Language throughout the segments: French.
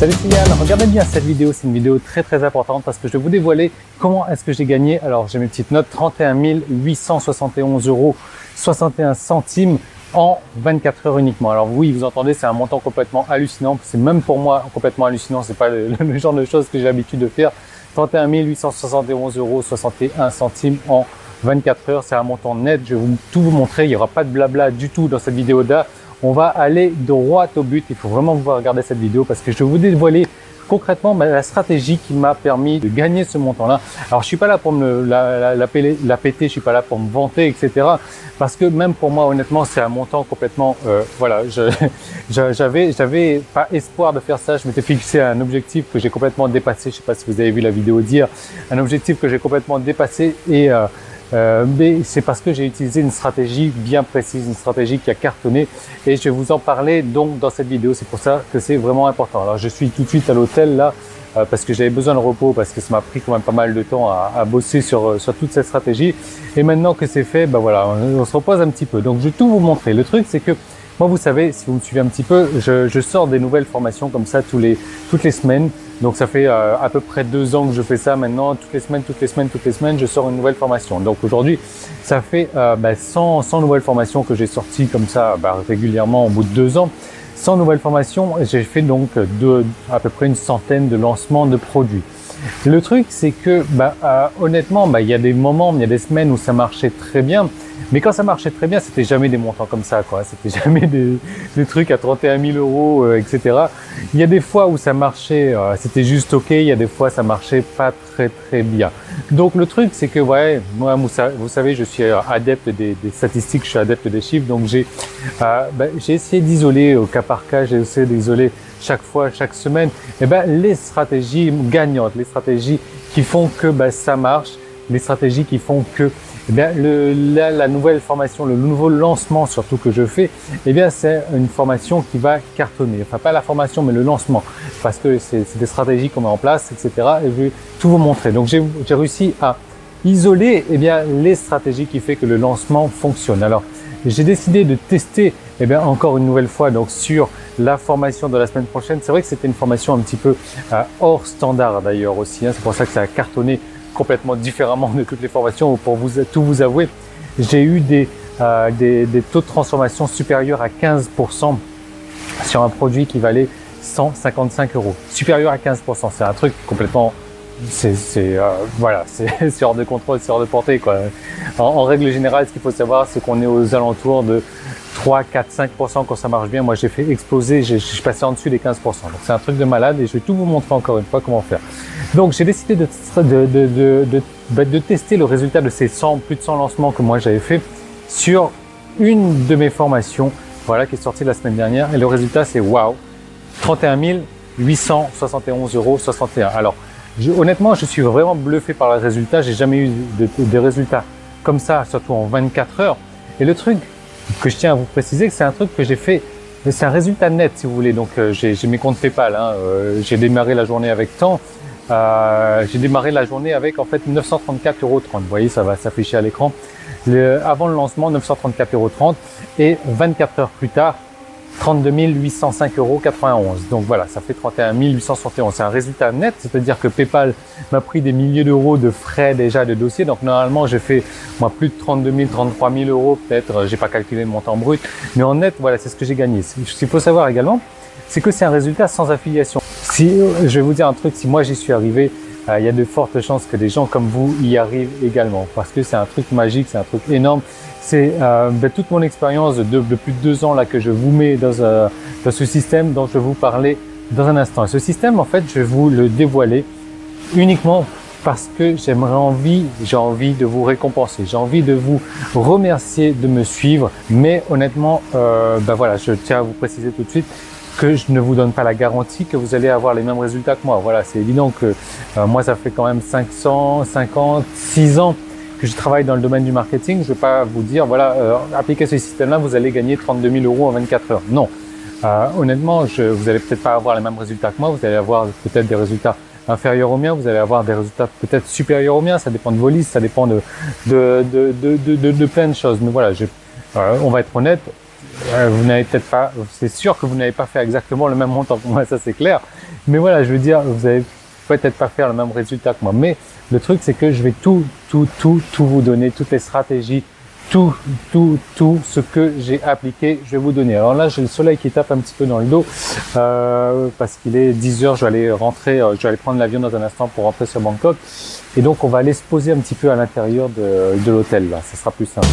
Salut, c'est Yann. Regardez bien cette vidéo, c'est une vidéo très importante parce que je vais vous dévoiler comment est-ce que j'ai gagné. Alors j'ai mes petites notes, 31 871 € 61 centimes en 24 heures uniquement. Alors oui, vous entendez, c'est un montant complètement hallucinant. C'est même pour moi complètement hallucinant. C'est pas le genre de choses que j'ai l'habitude de faire. 31 871 € 61 centimes en 24 heures. C'est un montant net. Je vais tout vous montrer. Il n'y aura pas de blabla du tout dans cette vidéo-là. On va aller droit au but. Il faut vraiment vous regarder cette vidéo parce que je vais vous dévoiler concrètement la stratégie qui m'a permis de gagner ce montant-là. Alors, je suis pas là pour me la péter, je suis pas là pour me vanter, etc. Parce que même pour moi, honnêtement, c'est un montant complètement, voilà, j'avais pas espoir de faire ça. Je m'étais fixé un objectif que j'ai complètement dépassé. Je sais pas si vous avez vu la vidéo dire, un objectif que j'ai complètement dépassé et mais c'est parce que j'ai utilisé une stratégie bien précise, une stratégie qui a cartonné et je vais vous en parler donc dans cette vidéo. C'est pour ça que c'est vraiment important. Alors je suis tout de suite à l'hôtel là parce que j'avais besoin de repos, parce que ça m'a pris quand même pas mal de temps à bosser sur toute cette stratégie. Et maintenant que c'est fait, ben voilà, on se repose un petit peu. Donc je vais tout vous montrer. Le truc c'est que moi, vous savez, si vous me suivez un petit peu, je sors des nouvelles formations comme ça toutes les semaines. Donc ça fait à peu près 2 ans que je fais ça maintenant. Toutes les semaines, je sors une nouvelle formation. Donc aujourd'hui, ça fait 100 nouvelles formations que j'ai sorties comme ça régulièrement au bout de 2 ans. 100 nouvelles formations, j'ai fait donc à peu près une centaine de lancements de produits. Le truc, c'est que honnêtement, il y a des moments, il y a des semaines où ça marchait très bien. Mais quand ça marchait très bien, c'était jamais des montants comme ça, quoi. C'était jamais des trucs à 31 000 €, etc. Il y a des fois où ça marchait, c'était juste ok. Il y a des fois, ça marchait pas très bien. Donc le truc, c'est que ouais, moi, vous savez, je suis adepte des statistiques, je suis adepte des chiffres. Donc j'ai essayé d'isoler au cas par cas. J'ai essayé d'isoler chaque fois, chaque semaine, les stratégies gagnantes, les stratégies qui font que ça marche, les stratégies qui font que la nouvelle formation, le nouveau lancement surtout que je fais, c'est une formation qui va cartonner. Enfin, pas la formation, mais le lancement, parce que c'est des stratégies qu'on met en place, etc. Et je vais tout vous montrer. Donc, j'ai réussi à isoler les stratégies qui fait que le lancement fonctionne. Alors, j'ai décidé de tester encore une nouvelle fois donc sur la formation de la semaine prochaine. C'est vrai que c'était une formation un petit peu hors standard d'ailleurs aussi. C'est pour ça que ça a cartonné complètement différemment de toutes les formations. Pour tout vous avouer, j'ai eu des taux de transformation supérieurs à 15% sur un produit qui valait 155 €. Supérieur à 15%, c'est un truc complètement, voilà, c'est hors de contrôle, c'est hors de portée, quoi. En règle générale, ce qu'il faut savoir, c'est qu'on est aux alentours de 3, 4, 5% quand ça marche bien. Moi, j'ai fait exploser, je suis passé en dessus des 15%. Donc, c'est un truc de malade et je vais tout vous montrer encore une fois comment faire. Donc, j'ai décidé de tester le résultat de ces plus de 100 lancements que moi j'avais fait sur une de mes formations, voilà, qui est sortie la semaine dernière. Et le résultat, c'est waouh, 31 871 € 61. Alors, honnêtement, je suis vraiment bluffé par le résultat. J'ai jamais eu de résultats comme ça, surtout en 24 heures. Et le truc que je tiens à vous préciser, que c'est un truc que j'ai fait, c'est un résultat net si vous voulez. Donc j'ai mes comptes PayPal, j'ai démarré la journée avec tant, j'ai démarré la journée avec en fait 934,30 €. Vous voyez, ça va s'afficher à l'écran. Avant le lancement, 934,30 € et 24 heures plus tard, 32 805,91 €. Donc voilà, ça fait 31 871. C'est un résultat net, c'est-à-dire que PayPal m'a pris des milliers d'euros de frais déjà de dossier. Donc normalement, j'ai fait moi plus de 32 000, 33 000 € peut-être. J'ai pas calculé le montant brut, mais en net, voilà, c'est ce que j'ai gagné. Ce qu'il faut savoir également, c'est que c'est un résultat sans affiliation. Si je vais vous dire un truc, si moi j'y suis arrivé, il y a de fortes chances que des gens comme vous y arrivent également, parce que c'est un truc magique, c'est un truc énorme. C'est toute mon expérience de plus de 2 ans là que je vous mets dans ce système dont je vais vous parler dans un instant. Et ce système, en fait, je vais vous le dévoiler uniquement parce que j'ai envie de vous récompenser, j'ai envie de vous remercier de me suivre. Mais honnêtement, voilà, je tiens à vous préciser tout de suite que je ne vous donne pas la garantie que vous allez avoir les mêmes résultats que moi. Voilà, c'est évident que moi, ça fait quand même 6 ans que je travaille dans le domaine du marketing. Je ne vais pas vous dire, voilà, appliquez ce système-là, vous allez gagner 32 000 € en 24 heures. Non. Honnêtement, vous allez peut-être pas avoir les mêmes résultats que moi. Vous allez avoir peut-être des résultats inférieurs aux miens. Vous allez avoir des résultats peut-être supérieurs aux miens. Ça dépend de vos listes, ça dépend de plein de choses. Mais voilà, on va être honnête. Vous n'avez peut-être pas, c'est sûr que vous n'avez pas fait exactement le même montant que moi, ça c'est clair. Mais voilà, je veux dire, vous allez peut-être pas faire le même résultat que moi. Mais le truc, c'est que je vais tout vous donner, toutes les stratégies, tout ce que j'ai appliqué, je vais vous donner. Alors là, j'ai le soleil qui tape un petit peu dans le dos parce qu'il est 10 heures, je vais aller rentrer, je vais aller prendre l'avion dans un instant pour rentrer sur Bangkok. Et donc, on va aller se poser un petit peu à l'intérieur de l'hôtel là, ça sera plus simple.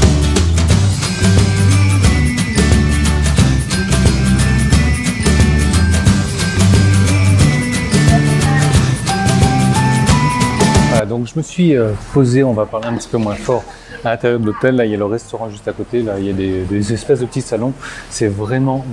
Voilà, donc je me suis posé, on va parler un petit peu moins fort. À l'intérieur de l'hôtel, là, il y a le restaurant juste à côté, là, il y a des espèces de petits salons. C'est vraiment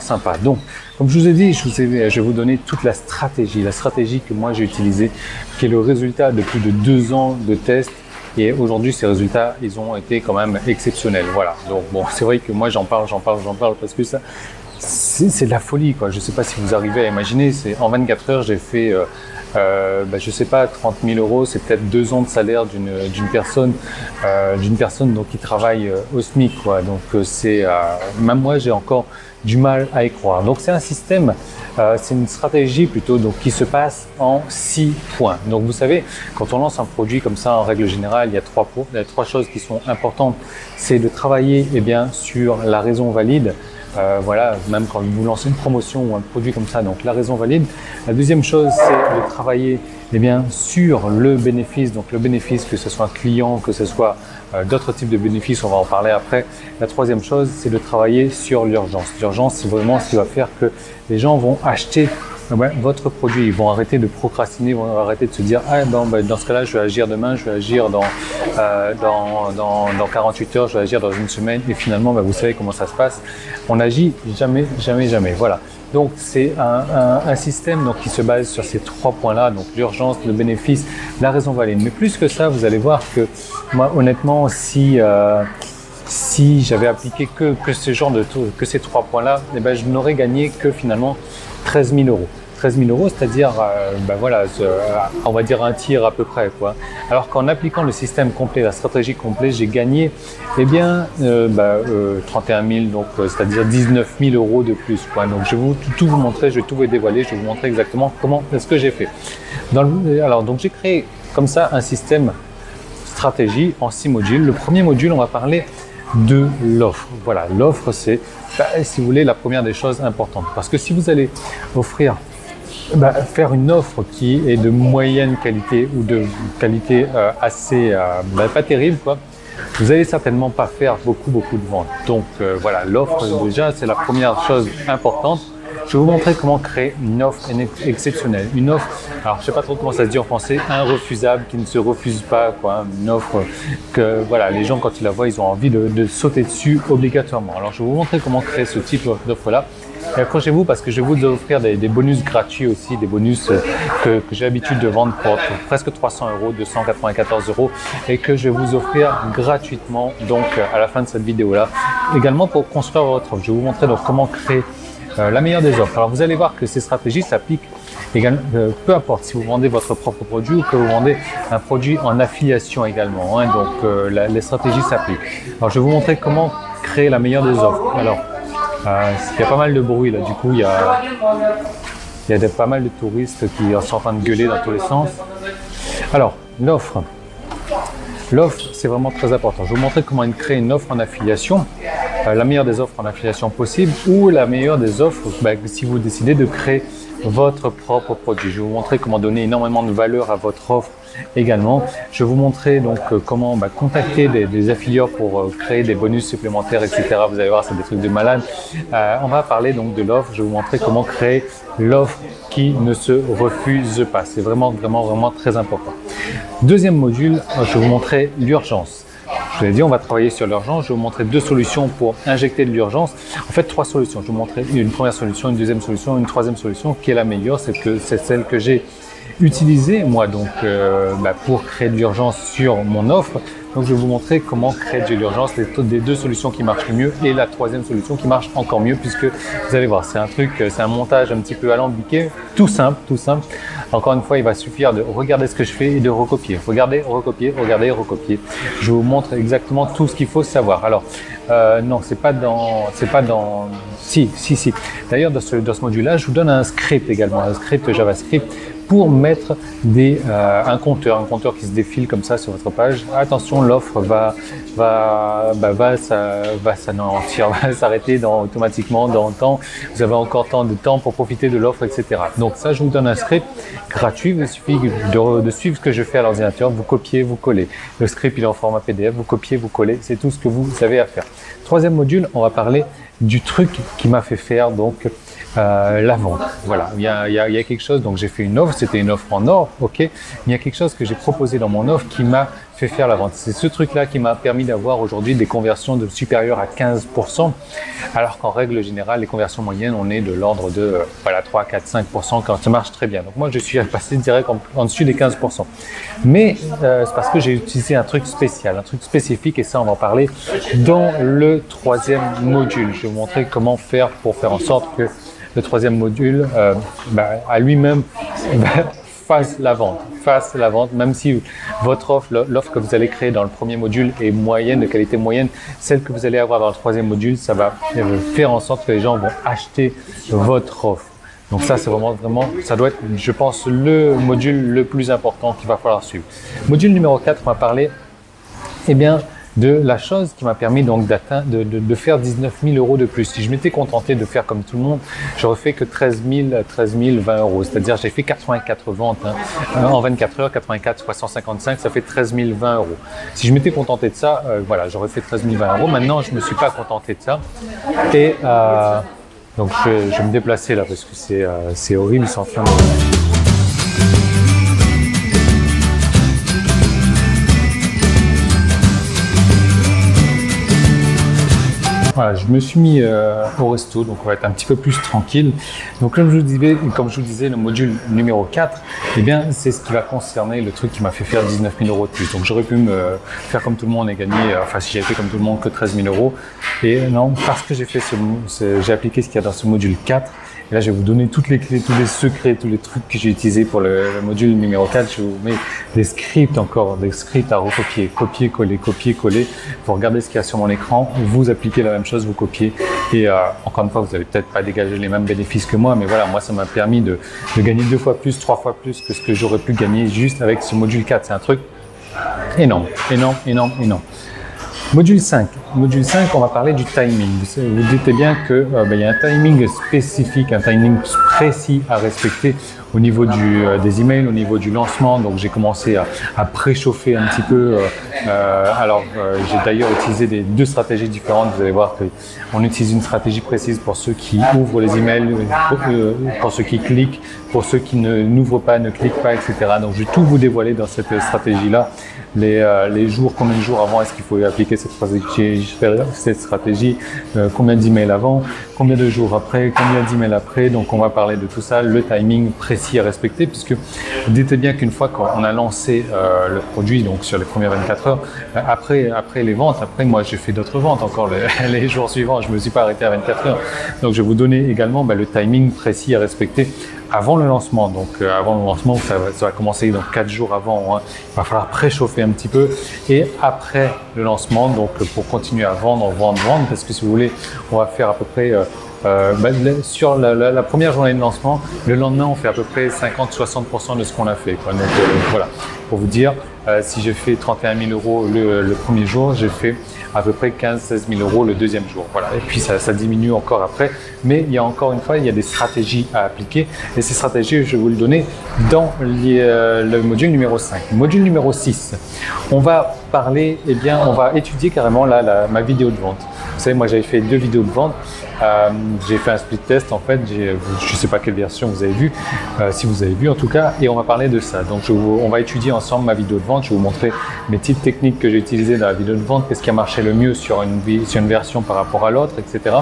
sympa. Donc, comme je vous ai dit, je vais vous donner toute la stratégie que moi j'ai utilisée, qui est le résultat de plus de 2 ans de tests. Et aujourd'hui, ces résultats, ils ont été quand même exceptionnels. Voilà. Donc, bon, c'est vrai que moi, j'en parle parce que ça, c'est de la folie, quoi. Je sais pas si vous arrivez à imaginer. En 24 heures, j'ai fait, je sais pas, 30 000 euros. C'est peut-être 2 ans de salaire d'une personne donc qui travaille au SMIC, quoi. Donc, même moi, j'ai encore du mal à y croire. Donc, c'est un système. C'est une stratégie plutôt donc, qui se passe en 6 points. Donc vous savez, quand on lance un produit comme ça, en règle générale, il y a 3 choses qui sont importantes. C'est de travailler sur la raison valide. Voilà, même quand vous lancez une promotion ou un produit comme ça, donc la raison valide. La deuxième chose, c'est de travailler sur le bénéfice, donc le bénéfice que ce soit client, que ce soit d'autres types de bénéfices, on va en parler après. La troisième chose, c'est de travailler sur l'urgence. L'urgence, c'est vraiment ce qui va faire que les gens vont acheter votre produit. Ils vont arrêter de procrastiner, ils vont arrêter de se dire dans ce cas-là, je vais agir demain, je vais agir dans 48 heures, je vais agir dans une semaine. Et finalement, vous savez comment ça se passe. On agit jamais. Voilà. Donc c'est un système donc, qui se base sur ces 3 points-là, donc l'urgence, le bénéfice, la raison valide. Mais plus que ça, vous allez voir que moi, honnêtement, si j'avais appliqué que ces 3 points-là, je n'aurais gagné que finalement 13 000 euros. 13 000 euros, c'est-à-dire, on va dire un tiers à peu près, quoi. Alors qu'en appliquant le système complet, la stratégie complète, j'ai gagné, 31 000, donc c'est-à-dire 19 000 euros de plus, quoi. Donc, je vais tout vous montrer, je vais tout vous dévoiler, je vais vous montrer exactement comment est-ce que j'ai fait. Donc, j'ai créé comme ça un système stratégie en 6 modules. Le premier module, on va parler de l'offre. Voilà, l'offre, c'est, si vous voulez, la première des choses importantes. Parce que si vous allez faire une offre qui est de moyenne qualité ou de qualité assez pas terrible, quoi, vous allez certainement pas faire beaucoup de ventes. Donc voilà, l'offre déjà, c'est la première chose importante. Je vais vous montrer comment créer une offre exceptionnelle. Une offre, alors je sais pas trop comment ça se dit en français, irrefusable, qui ne se refuse pas, quoi. Une offre que voilà, les gens quand ils la voient, ils ont envie de sauter dessus obligatoirement. Alors je vais vous montrer comment créer ce type d'offre-là. Et accrochez-vous parce que je vais vous offrir des bonus gratuits aussi, des bonus que j'ai l'habitude de vendre pour presque 300 euros, 294 euros et que je vais vous offrir gratuitement donc à la fin de cette vidéo-là. Également pour construire votre offre. Je vais vous montrer donc comment créer la meilleure des offres. Alors vous allez voir que ces stratégies s'appliquent également, peu importe si vous vendez votre propre produit ou que vous vendez un produit en affiliation également. Hein, donc les stratégies s'appliquent. Alors je vais vous montrer comment créer la meilleure des offres. Alors il y a pas mal de bruit là, du coup il y a pas mal de touristes qui sont en train de gueuler dans tous les sens. Alors l'offre, c'est vraiment très important. Je vais vous montrer comment créer une offre en affiliation, la meilleure des offres en affiliation possible ou la meilleure des offres si vous décidez de créer votre propre produit. Je vais vous montrer comment donner énormément de valeur à votre offre également. Je vais vous montrer donc comment contacter des affiliés pour créer des bonus supplémentaires, etc. Vous allez voir, c'est des trucs de malade. On va parler donc de l'offre. Je vais vous montrer comment créer l'offre qui ne se refuse pas. C'est vraiment très important. Deuxième module, je vais vous montrer l'urgence. Je vous l'ai dit, on va travailler sur l'urgence. Je vais vous montrer 2 solutions pour injecter de l'urgence. En fait, 3 solutions. Je vais vous montrer une première solution, une deuxième solution, une troisième solution qui est la meilleure. C'est celle que j'ai utilisée moi donc pour créer de l'urgence sur mon offre. Donc, je vais vous montrer comment créer de l'urgence, les 2 solutions qui marchent le mieux et la troisième solution qui marche encore mieux puisque vous allez voir, c'est un montage un petit peu alambiqué, tout simple. Encore une fois, il va suffire de regarder ce que je fais et de recopier. Regardez, recopier. Je vous montre exactement tout ce qu'il faut savoir. Alors, Non, c'est pas dans. Si. D'ailleurs, dans ce module-là, je vous donne un script également, un script JavaScript pour mettre un compteur qui se défile comme ça sur votre page. Attention, l'offre va s'anéantir, va s'arrêter automatiquement dans le temps. Vous avez encore tant de temps pour profiter de l'offre, etc. Donc ça, je vous donne un script gratuit. Il suffit de suivre ce que je fais à l'ordinateur. Vous copiez, vous collez. Le script, il est en format PDF. Vous copiez, vous collez. C'est tout ce que vous avez à faire. Troisième module, on va parler du truc qui m'a fait faire donc la vente. Voilà, il y a quelque chose, donc j'ai fait une offre, c'était une offre en or, ok, mais il y a quelque chose que j'ai proposé dans mon offre qui m'a fait faire la vente. C'est ce truc-là qui m'a permis d'avoir aujourd'hui des conversions supérieures à 15%, alors qu'en règle générale, les conversions moyennes, on est de l'ordre de 3, 4, 5% quand ça marche très bien. Donc moi, je suis passé direct en dessus des 15%. Mais c'est parce que j'ai utilisé un truc spécial, un truc spécifique, et ça, on va en parler dans le troisième module. Je vais vous montrer comment faire pour faire en sorte que le troisième module, à lui-même, fasse la vente, même si votre offre, l'offre que vous allez créer dans le premier module est moyenne, de qualité moyenne, celle que vous allez avoir dans le troisième module, ça va faire en sorte que les gens vont acheter votre offre. Donc ça, c'est vraiment, ça doit être, je pense, le module le plus important qu'il va falloir suivre. Module numéro 4, on va parler, de la chose qui m'a permis donc de faire 19 000 euros de plus. Si je m'étais contenté de faire comme tout le monde, j'aurais fait que 13 020 euros. C'est-à-dire, j'ai fait 84 ventes en 24 heures, 84 fois 155, ça fait 13 020 euros. Si je m'étais contenté de ça, j'aurais fait 13 020 euros. Maintenant, je ne me suis pas contenté de ça. Et donc, je vais me déplacer là parce que c'est horrible, c'est en train de... Voilà, je me suis mis au resto, donc on va être un petit peu plus tranquille. Donc comme je vous disais, le module numéro 4, c'est ce qui va concerner le truc qui m'a fait faire 19 000 euros de plus. Donc j'aurais pu me faire comme tout le monde et gagner, si j'avais fait comme tout le monde, que 13 000 euros. Et non, parce que j'ai appliqué ce qu'il y a dans ce module 4. Et là, je vais vous donner toutes les clés, tous les secrets, tous les trucs que j'ai utilisés pour le module numéro 4. Je vous mets des scripts à recopier, copier-coller. Vous regardez ce qu'il y a sur mon écran, vous appliquez la même chose, vous copiez. Et encore une fois, vous n'allez peut-être pas dégager les mêmes bénéfices que moi, mais voilà, moi, ça m'a permis de gagner 2 fois plus, 3 fois plus que ce que j'aurais pu gagner juste avec ce module 4. C'est un truc énorme. Module 5, on va parler du timing. Vous dites bien que y a un timing spécifique, un timing précis à respecter au niveau des emails, au niveau du lancement. Donc j'ai commencé à préchauffer un petit peu. J'ai d'ailleurs utilisé deux stratégies différentes. Vous allez voir qu'on utilise une stratégie précise pour ceux qui ouvrent les emails, pour ceux qui cliquent, pour ceux qui n'ouvrent pas, ne cliquent pas, etc. Donc je vais tout vous dévoiler dans cette stratégie-là. Les jours, combien de jours avant est-ce qu'il faut appliquer cette stratégie, combien d'emails avant, combien de jours après, combien d'emails après. Donc on va parler de tout ça, le timing précis à respecter, puisque dites bien qu'une fois qu'on a lancé le produit, donc sur les premières 24 heures, après les ventes, après moi j'ai fait d'autres ventes encore les jours suivants, je ne me suis pas arrêté à 24 heures. Donc je vais vous donner également le timing précis à respecter avant le lancement. Donc avant le lancement, ça va commencer donc 4 jours avant. Il va falloir préchauffer un petit peu, et après le lancement, donc pour continuer à vendre, parce que si vous voulez, on va faire à peu près sur la première journée de lancement, le lendemain on fait à peu près 50-60% de ce qu'on a fait, quoi. Donc voilà, pour vous dire, si j'ai fait 31 000 euros le premier jour, j'ai fait à peu près 15-16 000 euros le deuxième jour. Voilà. Et puis ça diminue encore après, mais il y a encore une fois, il y a des stratégies à appliquer, et ces stratégies, je vais vous le donner dans le module numéro 5. Module numéro 6, on va parler, on va étudier carrément ma vidéo de vente. Vous savez, moi j'avais fait 2 vidéos de vente. J'ai fait un split test en fait, je ne sais pas quelle version vous avez vu, si vous avez vu en tout cas, et on va parler de ça. Donc on va étudier ensemble ma vidéo de vente, je vais vous montrer mes petites techniques que j'ai utilisées dans la vidéo de vente, qu'est-ce qui a marché le mieux sur une version par rapport à l'autre, etc.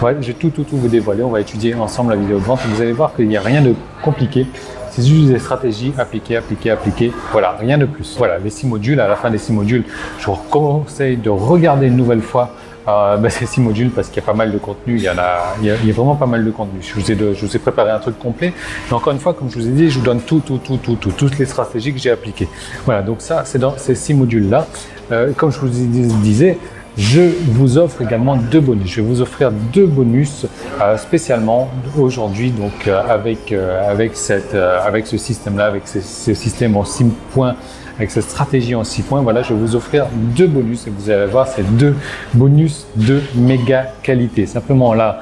Ouais, je vais tout vous dévoiler, on va étudier ensemble la vidéo de vente, et vous allez voir qu'il n'y a rien de compliqué. C'est juste des stratégies, appliquer, voilà, rien de plus. Voilà, les 6 modules, à la fin des 6 modules, je vous conseille de regarder une nouvelle fois ces 6 modules, parce qu'il y a pas mal de contenu, il y a vraiment pas mal de contenu. Je vous ai préparé un truc complet, mais encore une fois, comme je vous ai dit, je vous donne toutes les stratégies que j'ai appliquées. Voilà, donc ça, c'est dans ces 6 modules-là. Comme je vous disais, je vous offre également deux bonus. Je vais vous offrir deux bonus spécialement aujourd'hui, donc avec ce système-là, avec ce système en 6 points, avec cette stratégie en 6 points. Voilà, je vais vous offrir deux bonus et vous allez voir ces deux bonus de méga qualité. Simplement là,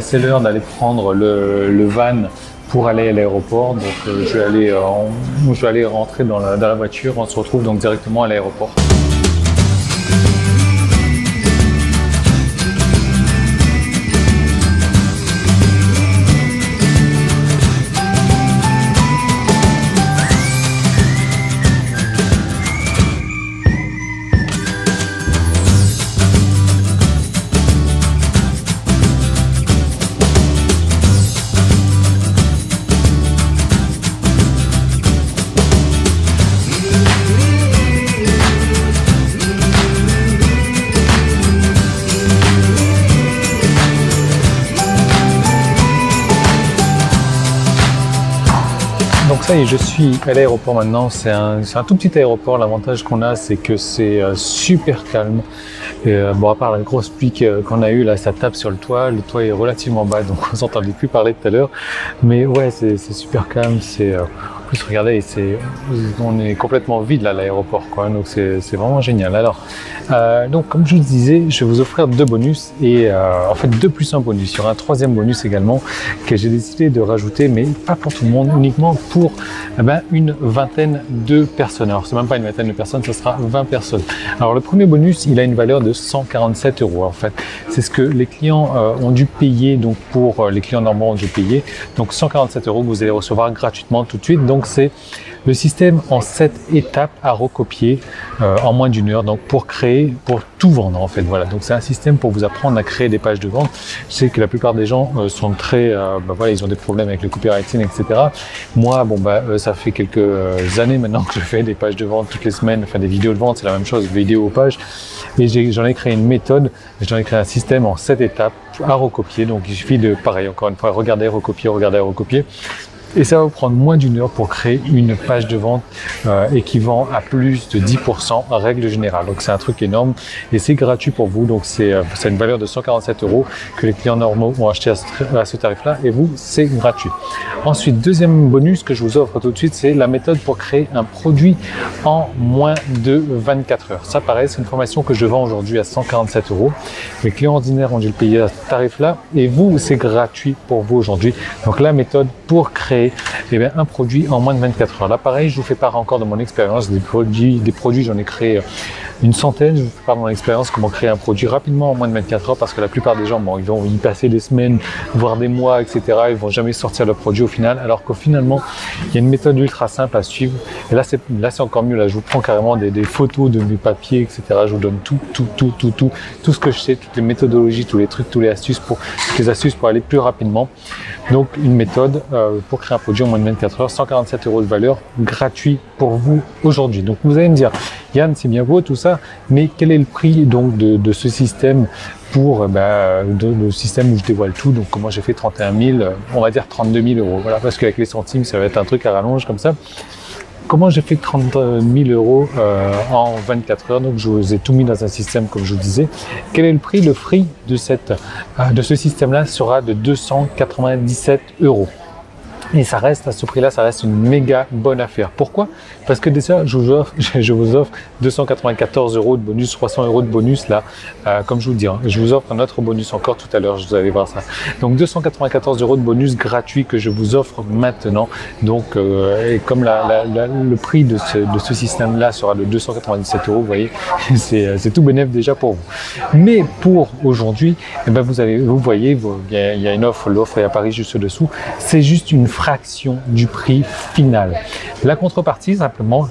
c'est l'heure d'aller prendre le van pour aller à l'aéroport. Donc je vais aller rentrer dans la voiture. On se retrouve donc directement à l'aéroport. Donc ça y est, je suis à l'aéroport maintenant. C'est un tout petit aéroport. L'avantage qu'on a, c'est que c'est super calme. Et, bon, à part la grosse pluie qu'on a eue, là, ça tape sur le toit. Le toit est relativement bas, donc on s'entendait plus parler tout à l'heure. Mais ouais, c'est super calme. En plus, regardez, on est complètement vide là, à l'aéroport, quoi. Donc c'est vraiment génial. Alors, donc comme je vous disais, je vais vous offrir deux bonus et en fait 2 plus 1 bonus. Il y aura un troisième bonus également que j'ai décidé de rajouter, mais pas pour tout le monde, uniquement pour une vingtaine de personnes. Alors c'est même pas une vingtaine de personnes, ce sera 20 personnes. Alors le premier bonus, il a une valeur de 147 €. En fait, c'est ce que les clients ont dû payer. Donc pour les clients normaux ont dû payer. Donc 147 € que vous allez recevoir gratuitement tout de suite. Donc c'est le système en 7 étapes à recopier en moins d'1 heure, donc pour tout vendre en fait. Voilà, donc c'est un système pour vous apprendre à créer des pages de vente. Je sais que la plupart des gens sont très, voilà, ils ont des problèmes avec le copywriting, etc. Moi, ça fait quelques années maintenant que je fais des pages de vente toutes les semaines, enfin des vidéos de vente, c'est la même chose, vidéo aux pages. Et j'en ai créé une méthode, j'en ai créé un système en 7 étapes à recopier. Donc il suffit de, pareil, encore une fois, regarder, recopier, regarder, recopier. Et ça va vous prendre moins d'1 heure pour créer une page de vente équivalent à plus de 10% en règle générale. Donc c'est un truc énorme et c'est gratuit pour vous. Donc c'est une valeur de 147 € que les clients normaux vont acheter à ce tarif-là et vous, c'est gratuit. Ensuite, deuxième bonus que je vous offre tout de suite, c'est la méthode pour créer un produit en moins de 24 heures. Ça pareil, c'est une formation que je vends aujourd'hui à 147 €. Les clients ordinaires ont dû le payer à ce tarif-là et vous, c'est gratuit pour vous aujourd'hui. Donc la méthode pour créer un produit en moins de 24 heures. Là, pareil, je vous fais part encore de mon expérience. Des produits, j'en ai créé une centaine. Je vous fais part de mon expérience, comment créer un produit rapidement en moins de 24 heures, parce que la plupart des gens, ils vont y passer des semaines, voire des mois, etc. Ils vont jamais sortir leur produit au final, alors qu'au finalement, il y a une méthode ultra simple à suivre. Et là, c'est encore mieux. Là, je vous prends carrément des photos de mes papiers, etc. Je vous donne tout ce que je sais, toutes les méthodologies, tous les trucs, toutes les astuces pour aller plus rapidement. Donc, une méthode pour créer un produit en moins de 24 heures, 147 € de valeur, gratuit pour vous aujourd'hui. Donc, vous allez me dire, Yann, c'est bien beau tout ça, mais quel est le prix donc de ce système pour le système où je dévoile tout? Donc, moi, j'ai fait 31 000, on va dire 32 000 €. Voilà, parce qu'avec les centimes, ça va être un truc à rallonge comme ça. Comment j'ai fait 30 000 € en 24 heures? Donc, je vous ai tout mis dans un système, comme je vous disais. Quel est le prix? Le prix de ce système-là sera de 297 €. Et ça reste, à ce prix-là, ça reste une méga bonne affaire. Pourquoi? Parce que déjà, je vous offre 294 € de bonus, 300 € de bonus là, comme je vous dis. Je vous offre un autre bonus encore tout à l'heure, vous allez voir ça. Donc 294 € de bonus gratuit que je vous offre maintenant. Donc, et comme le prix de ce système-là sera de 297 €, vous voyez, c'est tout bénéf déjà pour vous. Mais pour aujourd'hui, vous voyez, il y a une offre, l'offre est à Paris juste dessous. C'est juste une fraction du prix final. La contrepartie, simplement,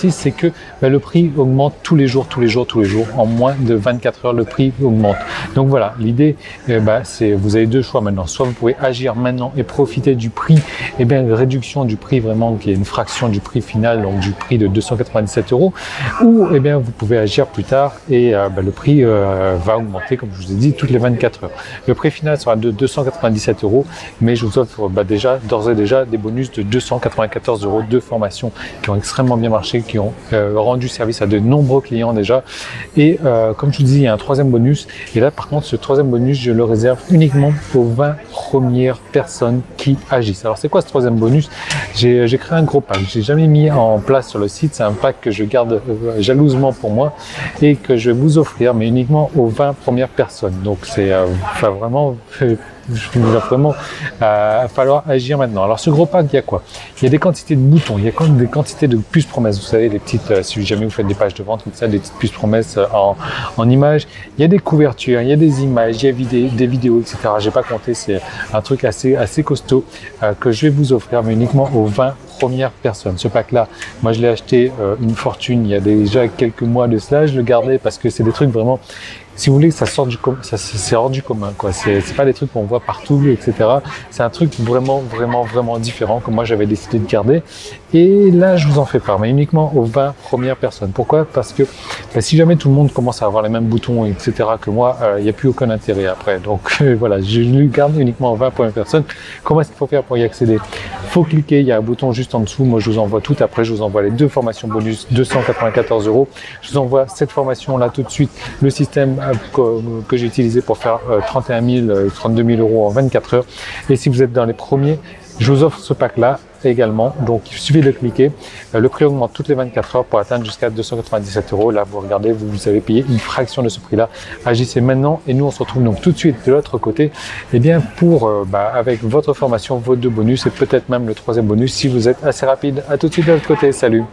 c'est que le prix augmente tous les jours. En moins de 24 heures, le prix augmente. Donc voilà, l'idée, c'est, vous avez deux choix maintenant. Soit vous pouvez agir maintenant et profiter du prix, réduction du prix vraiment, qui est une fraction du prix final, donc du prix de 297 €, ou vous pouvez agir plus tard et le prix va augmenter, comme je vous ai dit, toutes les 24 heures. Le prix final sera de 297 €, mais je vous offre déjà d'ores et déjà des bonus de 294 € de formation qui ont extrêmement bien marché, qui ont rendu service à de nombreux clients déjà. Et comme je vous dis, il y a un troisième bonus. Et là, par contre, ce troisième bonus, je le réserve uniquement aux 20 premières personnes qui agissent. Alors, c'est quoi ce troisième bonus? J'ai créé un gros pack. J'ai jamais mis en place sur le site. C'est un pack que je garde jalousement pour moi et que je vais vous offrir, mais uniquement aux 20 premières personnes. Donc, c'est vraiment... il va vraiment falloir agir maintenant. Alors ce gros pack, il y a quoi? Il y a des quantités de boutons, il y a quand même des quantités de puces promesses. Vous savez, les petites, si jamais vous faites des pages de vente comme ça, des petites puces promesses en images. Il y a des couvertures, il y a des images, il y a des vidéos, etc. J'ai pas compté, c'est un truc assez costaud que je vais vous offrir, mais uniquement aux 20 premières personnes. Ce pack-là, moi je l'ai acheté une fortune il y a déjà quelques mois de cela. Je le gardais parce que c'est des trucs vraiment... Si vous voulez, c'est hors du commun, quoi. C'est pas des trucs qu'on voit partout, etc. C'est un truc vraiment différent que moi j'avais décidé de garder. Et là, je vous en fais part, mais uniquement aux 20 premières personnes. Pourquoi? Parce que si jamais tout le monde commence à avoir les mêmes boutons, etc. que moi, il n'y a plus aucun intérêt après. Donc voilà, je le garde uniquement aux 20 premières personnes. Comment est-ce qu'il faut faire pour y accéder? Il faut cliquer, il y a un bouton juste en dessous. Moi, je vous envoie tout après. Je vous envoie les 2 formations bonus, 294 €. Je vous envoie cette formation là tout de suite, le système que j'ai utilisé pour faire 32 000 € en 24 heures. Et si vous êtes dans les premiers, je vous offre ce pack là également. Donc il suffit de cliquer. Le prix augmente toutes les 24 heures pour atteindre jusqu'à 297 €. Là, vous regardez, vous avez payé une fraction de ce prix là. Agissez maintenant et nous on se retrouve donc tout de suite de l'autre côté, et bien pour avec votre formation, vos 2 bonus et peut-être même le 3e bonus si vous êtes assez rapide. À tout de suite de l'autre côté. Salut.